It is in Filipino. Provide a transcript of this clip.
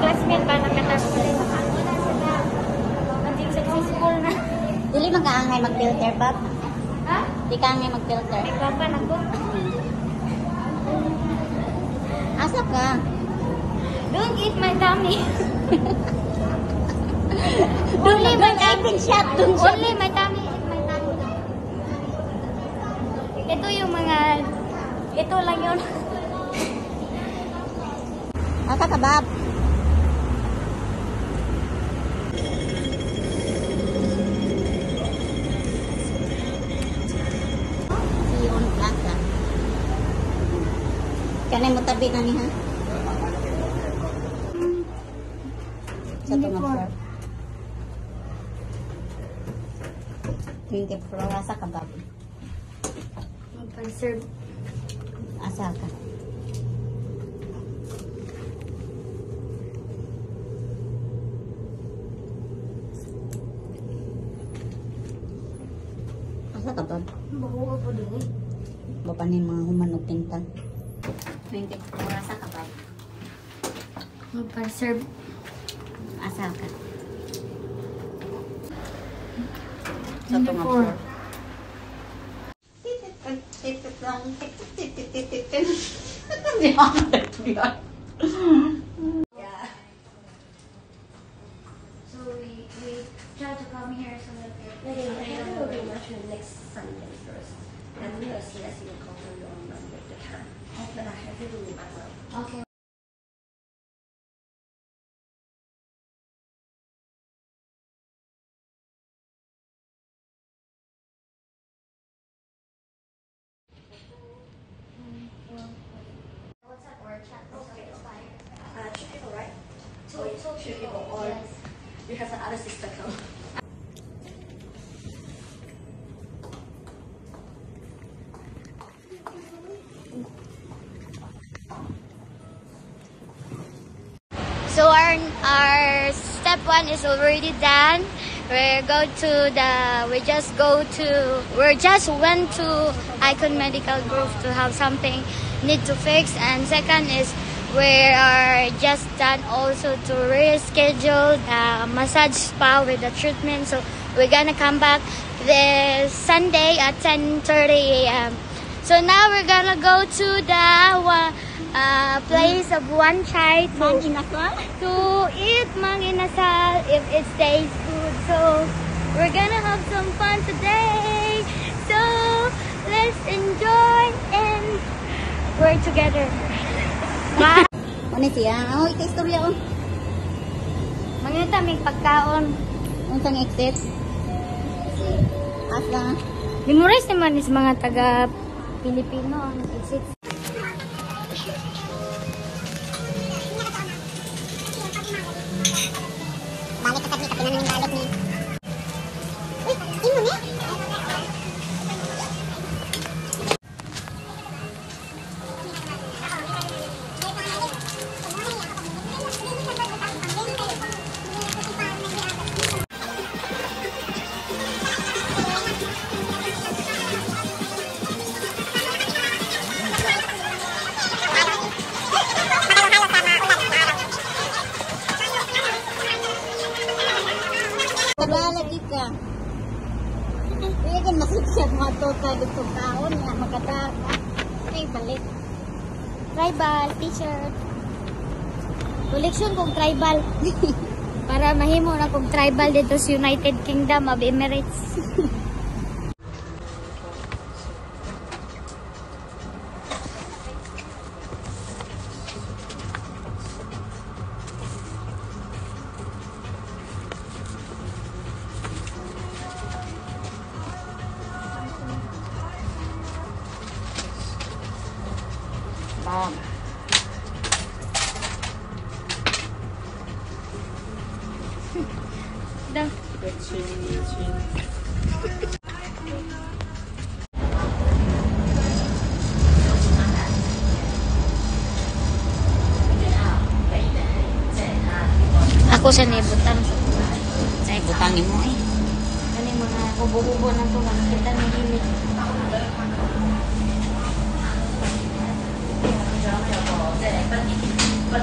classmate ba nakatapos? Naging successful na. Dili mag-aangay mag-filter, Pap? Ha? Di ka angay mag-filter. May kapan ako. Asa ka? Don't eat my tummy. Only my tummy shot. Only my tummy. Eat my tummy. Ito yung mga... Ito lang yun. Asa ka, Bab? Siyon Plaza. Kanay mo tabi na niya. Sa itong floor. 20 floor. Asa ka, Bab? Mag-conserve. Asa ka? Asa ka, Bab? Bago ako din eh. Bapanin mga human o pintang. 20 floor. Asa ka, Bab? Mag-conserve. Asa ka? Sa itong floor. Titit lang. Titit. Yeah. So we try to come here so that We'll be watching next Sunday first. And we'll see as you call you on Monday the time. But I have to do it myself. okay. WhatsApp or chat. Okay, it's fine. Two people, right? Two people. Or Yes. you have the other sister come. So our step 1 is already done. We just went to Icon Medical Group to have something need to fix, and second is we are just done also to reschedule the massage spa with the treatment. So we're gonna come back this Sunday at 10:30 a.m. So now we're gonna go to the place of One Chai to eat Mang Inasal if it stays good. So we're gonna have some fun today. So let's enjoy and we're together. Bye. Ano siya? Oh, ito istorya on. Mangita may pagkaon. Unsang exit? Asa? Memorize naman is mga taga Pilipino ang exit. Balik ka tabi, kapinan ng balik ni. Uy, ino ni? Lagi ka. Kaya kan masiksyak mga total dito taon na magkataka. Ay, balik. Tribal t-shirt. Collection kong tribal. Para mahimo na kong tribal dito sa United Kingdom of Emirates. Daw. Ako sa nibutan. Ay, butangin mo eh. Kani mga kubo-kubo na ito. Makikita ng himig. But